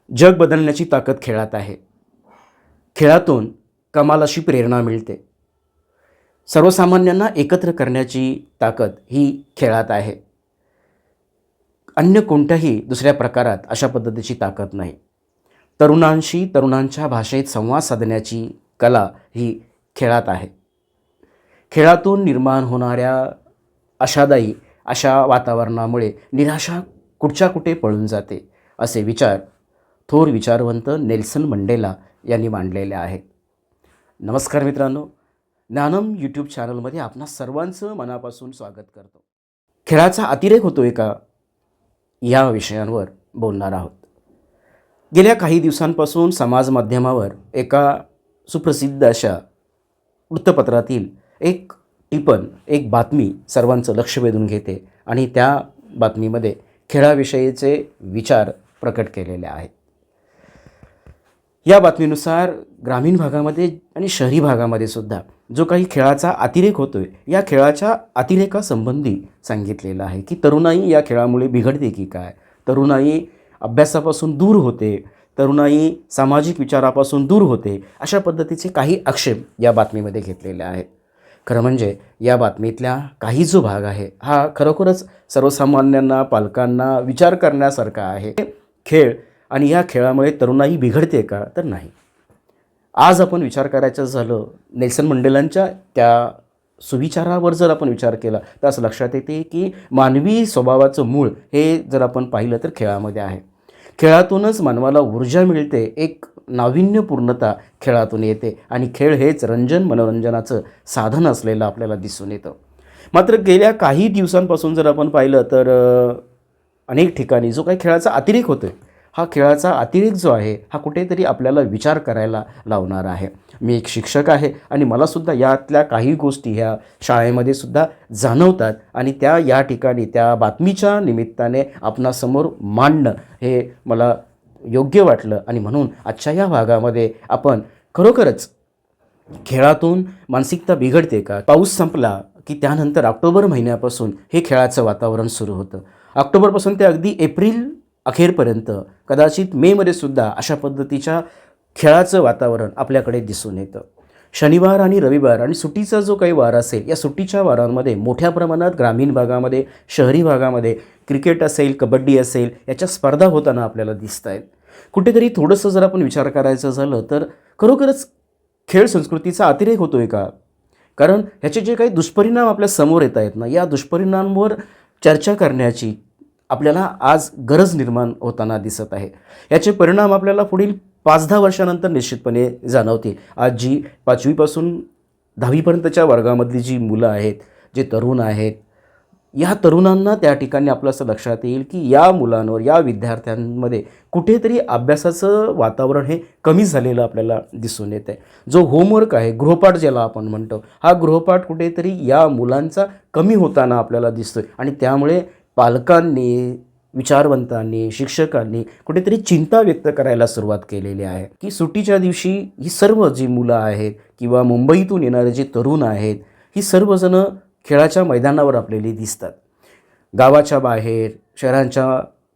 जग बदलण्याची ताकद खेळात आहे. खेळातून कमाल अशी प्रेरणा मिळते. सर्वसामान्यांना एकत्र करण्याची ताकद ही खेळात आहे. अन्य कोणत्याही दुसऱ्या प्रकारात अशा पद्धतीची ताकद नाही. तरुणांशी तरुणांच्या भाषेत संवाद साधण्याची कला ही खेळात आहे. खेळातून निर्माण होणाऱ्या आशादायी अशा वातावरणामुळे निराशा कुठच्या कुठे पळून जाते, असे विचार थोर विचारवंत नेल्सन मंडेला यांनी मांडलेले आहेत. नमस्कार मित्रांनो, ज्ञानम यूट्यूब चॅनलमध्ये आपणा सर्वांचं मनापासून स्वागत करतो. खेळाचा अतिरेक होतोय का, या विषयांवर बोलणार आहोत. गेल्या काही दिवसांपासून समाज माध्यमावर एका सुप्रसिद्ध अशा वृत्तपत्रातील एक टिपण, एक बातमी सर्वांचं लक्ष वेधून घेते आणि त्या बातमीमध्ये खेळाविषयीचे विचार प्रकट केलेले आहेत. या बातमीनुसार ग्रामीण भागामध्ये आणि शहरी भागामध्ये सुद्धा जो काही खेळाचा अतिरेक होतोय, या खेळाच्या अतिरेकासंबंधी सांगितलेलं आहे की तरुणाई या खेळामुळे बिघडते की काय, तरुणाई अभ्यासापासून दूर होते, तरुणाई सामाजिक विचारापासून दूर होते, अशा पद्धतीचे काही आक्षेप या बातमीमध्ये घेतलेले आहेत. खरं म्हणजे या बातमीतल्या काही जो भाग आहे हा खरोखरच सर्वसामान्यांना, पालकांना विचार करण्यासारखा आहे. खेळ आणि या खेळामुळे तरुणाई बिघडते का, तर नाही. आज आपण विचार करायचं झालं, नेल्सन मंडेलांच्या त्या सुविचारावर जर आपण विचार केला तर असं लक्षात येते की मानवी स्वभावाचं मूळ हे जर आपण पाहिलं तर खेळामध्ये आहे. खेळातूनच मानवाला ऊर्जा मिळते, एक नाविन्यपूर्णता खेळातून येते आणि खेळ हेच मनोरंजनाचं साधन असलेलं आपल्याला दिसून येतं. मात्र गेल्या काही दिवसांपासून जर आपण पाहिलं तर अनेक ठिकाणी जो काही खेळाचा अतिरेक होतो आहे, हा खेळाचा अतिरेक जो आहे हा कुठेतरी आपल्याला विचार करायला लावणार आहे. मी एक शिक्षक आहे आणि मलासुद्धा यातल्या काही गोष्टी ह्या शाळेमध्ये सुद्धा जाणवतात आणि त्या या ठिकाणी त्या बातमीच्या निमित्ताने आपणासमोर मांडणं हे मला योग्य वाटलं आणि म्हणून आजच्या या भागामध्ये आपण खरोखरच खेळातून मानसिकता बिघडते का. पाऊस संपला की त्यानंतर ऑक्टोबर महिन्यापासून हे खेळाचं वातावरण सुरू होतं. ऑक्टोबरपासून ते अगदी एप्रिल अखेरपर्यंत, कदाचित मेमध्ये सुद्धा अशा पद्धतीच्या खेळाचं वातावरण आपल्याकडे दिसून येतं. शनिवार आणि रविवार आणि सुट्टीचा जो काही वार असेल, या सुट्टीच्या वारांमध्ये मोठ्या प्रमाणात ग्रामीण भागामध्ये, शहरी भागामध्ये क्रिकेट असेल, कबड्डी असेल, याच्या स्पर्धा होताना आपल्याला दिसत आहेत. कुठेतरी थोडंसं जर आपण विचार करायचं झालं तर खरोखरच खेळ संस्कृतीचा अतिरेक होतो आहे का. कारण ह्याचे जे काही दुष्परिणाम आपल्या समोर येत आहेत ना, या दुष्परिणामांवर चर्चा करण्याची आपल्याला आज गरज निर्माण होताना दिसत आहे. याचे परिणाम आपल्याला पुढील 5-10 वर्षानंतर निश्चितपणे जाणवतील. आज जी 5वीपासून 10वीपर्यंतच्या वर्गामधली जी मुलं आहेत, जे तरुण आहेत, या तरुणांना त्या ठिकाणी आपलं असं लक्षात येईल की या मुलांवर, या विद्यार्थ्यांमध्ये कुठेतरी अभ्यासाचं वातावरण हे कमी झालेलं आपल्याला दिसून येतं आहे. जो होमवर्क आहे, गृहपाठ ज्याला आपण म्हणतो, हा गृहपाठ कुठेतरी या मुलांचा कमी होताना आपल्याला दिसतो आहे आणि त्यामुळे पालकांनी, विचारवंतांनी, शिक्षकांनी कुठेतरी चिंता व्यक्त करायला सुरुवात केलेली आहे की सुट्टीच्या दिवशी ही सर्व जी मुलं आहेत किंवा मुंबईतून येणारे जे तरुण आहेत, ही सर्वजणं खेळाच्या मैदानावर आपल्याला दिसतात. गावाच्या बाहेर, शहरांच्या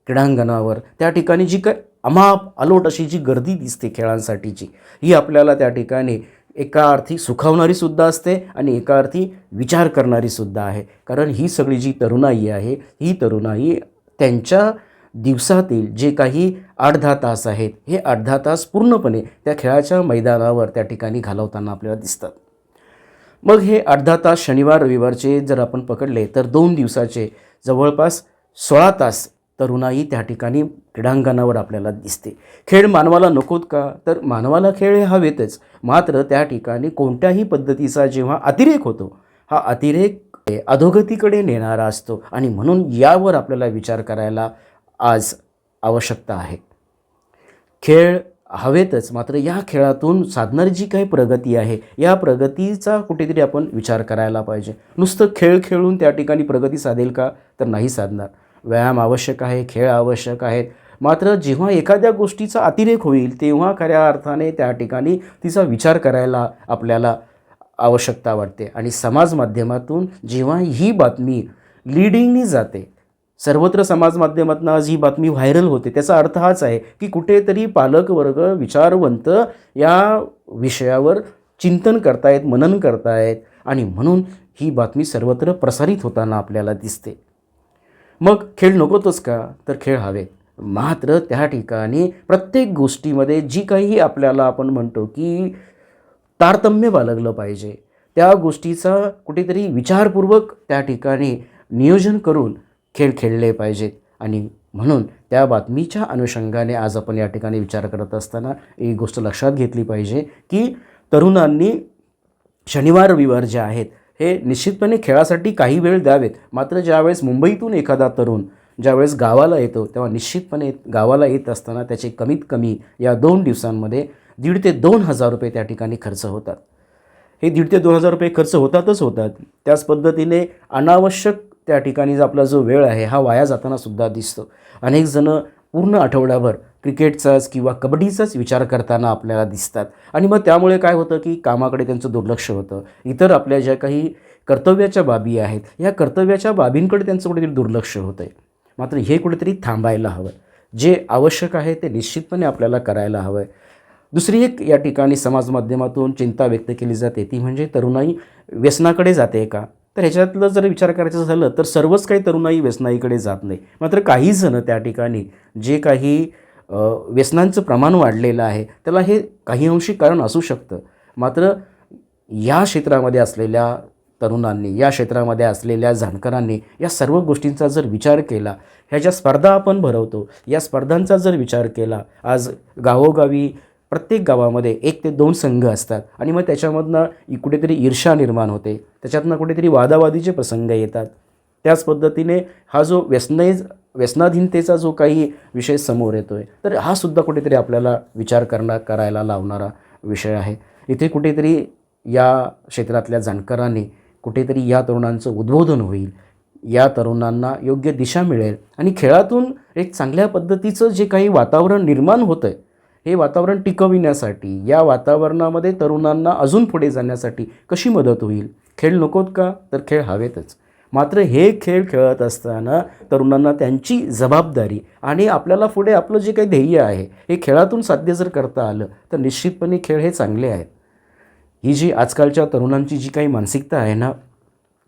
क्रीडांगणावर त्या ठिकाणी जी काय अमाप अलोट अशी जी गर्दी दिसते खेळांसाठीची, ही आपल्याला त्या ठिकाणी एका अर्थी सुखावणारीसुद्धा असते आणि एका अर्थी विचार करणारीसुद्धा आहे. कारण ही सगळी जी तरुणाई आहे, ही तरुणाई त्यांच्या दिवसातील जे काही 8-10 तास आहेत, हे 8-10 तास पूर्णपणे त्या खेळाच्या मैदानावर त्या ठिकाणी घालवताना आपल्याला दिसतात. मग हे 8-10 तास शनिवार रविवारचे जर आपण पकडले तर 2 दिवसाचे जवळपास 16 तास तरुणाई त्या ठिकाणी क्रीडांगणावर आपल्याला दिसते. खेळ मानवाला नकोत का, तर मानवाला खेळ हे हवेतच. मात्र त्या ठिकाणी कोणत्याही पद्धतीचा जेव्हा अतिरेक होतो, हा अतिरेक अधोगतीकडे नेणारा असतो आणि म्हणून यावर आपल्याला विचार करायला आज आवश्यकता आहे. खेळ हवेतच, मात्र या खेळातून साधणारी जी काही प्रगती आहे, या प्रगतीचा कुठेतरी आपण विचार करायला पाहिजे. नुसतं खेळ खेळून त्या ठिकाणी प्रगती साधेल का, तर नाही साधणार. व्यायाम आवश्यक आहे, खेळ आवश्यक आहेत, मात्र जेव्हा एखाद्या गोष्टीचा अतिरेक होईल तेव्हा खऱ्या अर्थाने त्या ठिकाणी तिचा विचार करायला आपल्याला आवश्यकता वाटते. आणि समाज माध्यमातून जेव्हा ही बातमी लीडिंगनी जाते, सर्वत्र समाज माध्यमातून आज ही बातमी व्हायरल होते. त्याचा अर्थ हाच आहे की कुठेतरी पालकवर्ग, विचारवंत या विषयावर चिंतन करतायत, मनन करतायत आणि म्हणून ही बातमी सर्वत्र प्रसारित होताना आपल्याला दिसते. मग खेळ नकोतच का? तर खेळ हवेत. मात्र त्या ठिकाणी प्रत्येक गोष्टीमध्ये जी काही आपल्याला आपण म्हणतो की तारतम्य बाळगलं पाहिजे. त्या गोष्टीचा कुठेतरी विचारपूर्वक त्या ठिकाणी नियोजन करून खेळ खेळले पाहिजेत आणि म्हणून त्या बातमीच्या अनुषंगाने आज आपण या ठिकाणी विचार करत असताना एक गोष्ट लक्षात घेतली पाहिजे की तरुणांनी शनिवार रविवार जे आहेत हे निश्चितपणे खेळासाठी काही वेळ द्यावेत. मात्र ज्यावेळेस मुंबईतून एखादा तरुण ज्यावेळेस गावाला येतो तेव्हा निश्चितपणे गावाला येत असताना त्याचे कमीत कमी या 2 दिवसांमध्ये 1,500 ते 2,000 रुपये त्या ठिकाणी खर्च होतात. हे 1,500 ते 2,000 रुपये खर्च होतातच होतात. त्याच पद्धतीने अनावश्यक त्या ठिकाणी जो आपला जो वेळ आहे हा वाया जाताना सुद्धा दिसतो. अनेक जणं पूर्ण आठवड्याभर क्रिकेटचाच किंवा कबड्डीचाच विचार करताना आपल्याला दिसतात आणि मग त्यामुळे काय होतं की कामाकडे त्यांचं दुर्लक्ष होतं. इतर आपल्या ज्या काही कर्तव्याच्या बाबी आहेत या कर्तव्याच्या बाबींकडे त्यांचं कुठेतरी दुर्लक्ष होतं आहे. मात्र हे कुठेतरी थांबायला हवं. जे आवश्यक आहे ते निश्चितपणे आपल्याला करायला हवं आहे. दुसरी एक या ठिकाणी समाज माध्यमातून चिंता व्यक्त केली जाते ती म्हणजे तरुणाई व्यसनाकडे जाते का? तर ह्याच्यातलं जर विचार करायचं झालं तर सर्वच काही तरुणाई व्यसनाईकडे जात नाही. मात्र काही जणं त्या ठिकाणी जे काही व्यसनांचं प्रमाण वाढलेलं आहे त्याला हे काही अंशी कारण असू शकतं. मात्र या क्षेत्रामध्ये असलेल्या तरुणांनी, या क्षेत्रामध्ये असलेल्या जाणकारांनी या सर्व गोष्टींचा जर विचार केला, ह्या ज्या स्पर्धा आपण भरवतो या स्पर्धांचा जर विचार केला, आज गावोगावी प्रत्येक गावामध्ये 1 ते 2 संघ असतात आणि मग त्याच्यामधनं कुठेतरी ईर्ष्या निर्माण होते, त्याच्यातनं कुठेतरी वादावादीचे प्रसंग येतात. त्याच पद्धतीने हा जो व्यसनाधीनतेचा जो काही विषय समोर येतो आहे तर हा सुद्धा कुठेतरी आपल्याला विचार करायला लावणारा विषय आहे. इथे कुठेतरी या क्षेत्रातल्या जाणकारांनी कुठेतरी या तरुणांचं उद्बोधन होईल, या तरुणांना योग्य दिशा मिळेल आणि खेळातून एक चांगल्या पद्धतीचं जे काही वातावरण निर्माण होतं आहे हे वातावरण टिकविण्यासाठी, या वातावरणामध्ये तरुणांना अजून पुढे जाण्यासाठी कशी मदत होईल? खेळ नकोत का? तर खेळ हवेतच. मात्र हे खेळ खेळत असताना तरुणांना त्यांची जबाबदारी आणि आपल्याला पुढे आपलं जे काही ध्येय आहे हे खेळातून साध्य जर करता आलं तर निश्चितपणे खेळ हे चांगले आहेत. ही जी आजकालच्या तरुणांची जी काही मानसिकता आहे ना,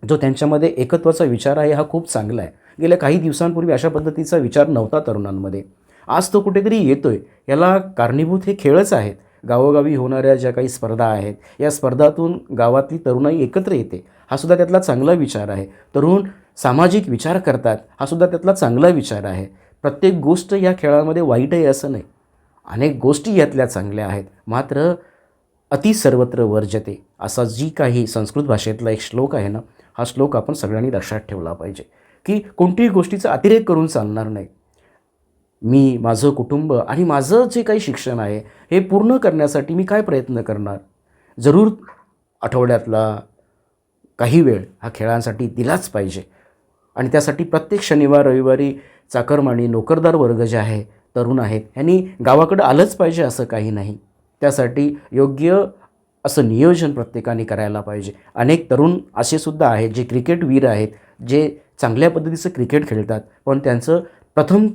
जो त्यांच्यामध्ये एकत्वाचा विचार आहे हा खूप चांगला आहे. गेल्या काही दिवसांपूर्वी अशा पद्धतीचा विचार नव्हता तरुणांमध्ये. आज तो कुठेतरी येतोय. याला कारणीभूत हे खेळच आहेत. गावोगावी होणाऱ्या ज्या काही स्पर्धा आहेत या स्पर्धातून गावातली तरुणाई एकत्र येते, हा सुद्धा त्यातला चांगला विचार आहे. तरुण सामाजिक विचार करतात, हा सुद्धा त्यातला चांगला विचार आहे. प्रत्येक गोष्ट या खेळामध्ये वाईट आहे असं नाही, अनेक गोष्टी यातल्या चांगल्या आहेत. मात्र अति सर्वत्र वर्जते असा जी काही संस्कृत भाषेतला एक श्लोक आहे ना, हा श्लोक आपण सगळ्यांनी लक्षात ठेवला पाहिजे की कोणत्याही गोष्टीचा अतिरेक करून चालणार नाही. मी, माझं कुटुंब आणि माझं जे काही शिक्षण आहे हे पूर्ण करण्यासाठी मी काय प्रयत्न करणार? जरूर आठवड्यातला काही वेळ हा खेळांसाठी दिलाच पाहिजे आणि त्यासाठी प्रत्येक शनिवार रविवारी चाकरमानी नोकरदार वर्ग जे आहे, तरुण आहेत, यांनी गावाकडं आलंच पाहिजे असं काही नाही. त्यासाठी योग्य असं नियोजन प्रत्येकाने करायला पाहिजे. अनेक तरुण असे सुद्धा आहेत जे क्रिकेटवीर आहेत, जे चांगल्या पद्धतीचं क्रिकेट खेळतात, पण त्यांचं प्रथम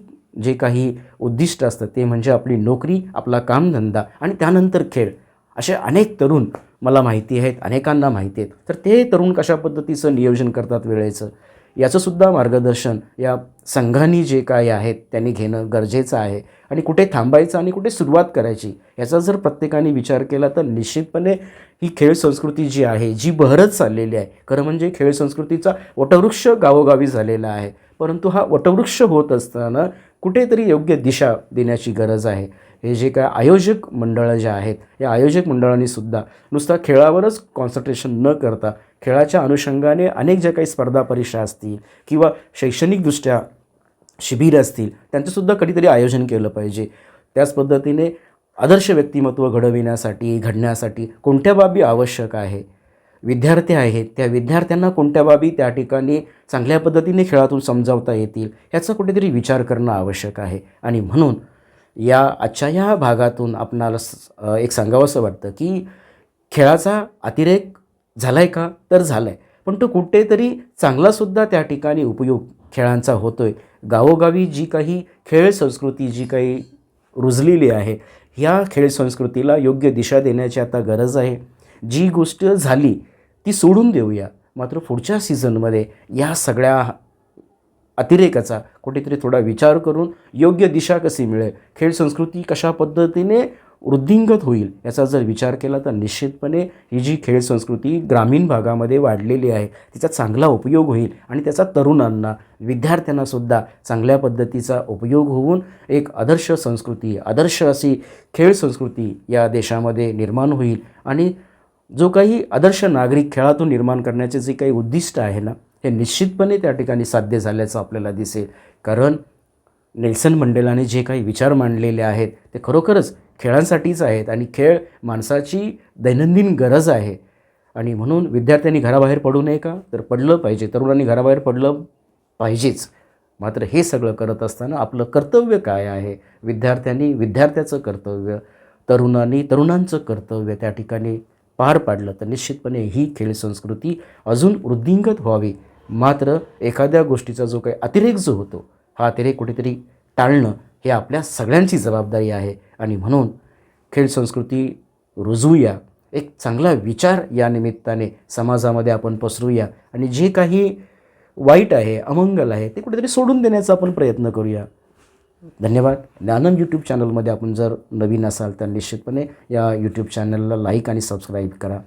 जे काही उद्दिष्ट असतं ते म्हणजे आपली नोकरी, आपला कामधंदा आणि त्यानंतर खेळ. असे अनेक तरुण मला माहिती आहेत, अनेकांना माहिती आहेत. तर ते तरुण कशा पद्धतीचं नियोजन करतात वेळेचं, याचंसुद्धा मार्गदर्शन या संघांनी जे काय आहेत त्यांनी घेणं गरजेचं आहे. आणि कुठे थांबायचं आणि कुठे सुरुवात करायची याचा जर प्रत्येकाने विचार केला तर निश्चितपणे ही खेळ संस्कृती जी आहे जी बहरत चाललेली आहे. खरं म्हणजे खेळ संस्कृतीचा वटवृक्ष गावोगावी झालेला आहे, परंतु हा वटवृक्ष होत असताना कुठेतरी योग्य दिशा देण्याची गरज आहे. हे जे काय आयोजक मंडळं जे आहेत या आयोजक मंडळांनी सुद्धा नुसता खेळावरच कॉन्सन्ट्रेशन न करता खेळाच्या अनुषंगाने अनेक ज्या काही स्पर्धा परीक्षा असतील किंवा शैक्षणिकदृष्ट्या शिबिर असतील त्यांचंसुद्धा कधीतरी आयोजन केलं पाहिजे. त्याच पद्धतीने आदर्श व्यक्तिमत्व घडण्यासाठी कोणत्या बाबी आवश्यक आहे, विद्यार्थी आहेत त्या विद्यार्थ्यांना कोणत्या बाबी त्या ठिकाणी चांगल्या पद्धतीने खेळातून समजावता येतील याचा कुठेतरी विचार करणं आवश्यक आहे. आणि म्हणून आजच्या या भागातून आपणाला एक सांगावंसं वाटतं की खेळाचा अतिरेक झाला आहे का? तर झाला आहे, पण तो कुठेतरी चांगलासुद्धा त्या ठिकाणी उपयोग खेळांचा होतो आहे. गावोगावी जी काही खेळ संस्कृती जी काही रुजलेली आहे, ह्या खेळ संस्कृतीला योग्य दिशा देण्याची आता गरज आहे. जी गोष्ट झाली ती सोडून देऊया, मात्र पुढच्या सीझनमध्ये या सगळ्या अतिरेकाचा कुठेतरी थोडा विचार करून योग्य दिशा कशी मिळेल, खेळ संस्कृती कशा पद्धतीने वृद्धिंगत होईल याचा जर विचार केला तर निश्चितपणे ही जी खेळ संस्कृती ग्रामीण भागामध्ये वाढलेली आहे तिचा चांगला उपयोग होईल आणि त्याचा तरुणांना, विद्यार्थ्यांनासुद्धा चांगल्या पद्धतीचा उपयोग होऊन एक आदर्श संस्कृती, आदर्श अशी खेळ संस्कृती या देशामध्ये निर्माण होईल. आणि जो काही आदर्श नागरिक खेळातून निर्माण करण्याचे जे काही उद्दिष्ट आहे ना, हे निश्चितपणे त्या ठिकाणी साध्य झाल्याचं आपल्याला दिसेल. कारण नेल्सन मंडेलाने जे काही विचार मांडलेले आहेत ते खरोखरच खेळांसाठीच आहेत आणि खेळ माणसाची दैनंदिन गरज आहे. आणि म्हणून विद्यार्थ्यांनी घराबाहेर पडू नये का, तर पडलं पाहिजे, तरुणांनी घराबाहेर पडलं पाहिजेच. मात्र हे सगळं करत असताना आपलं कर्तव्य काय आहे, विद्यार्थ्यांनी विद्यार्थ्याचं कर्तव्य, तरुणांनी तरुणांचं कर्तव्य त्या ठिकाणी पार पाडलं तर निश्चितपणे ही खेळ संस्कृती अजून वृद्धिंगत व्हावी. मात्र एखाद्या गोष्टीचा जो काही अतिरेक जो होतो, हा अतिरेक कुठेतरी टाळणं हे आपल्या सगळ्यांची जबाबदारी आहे. आणि म्हणून खेळ संस्कृती रुजवूया, एक चांगला विचार या निमित्ताने समाजामध्ये आपण पसरूया आणि जे काही वाईट आहे, अमंगल आहे ते कुठेतरी सोडून देण्याचा आपण प्रयत्न करूया. धन्यवाद. ज्ञानम यूट्यूब चॅनलमध्ये आपण जर नवीन असाल तर निश्चितपणे या यूट्यूब चॅनलला लाईक आणि सबस्क्राईब करा.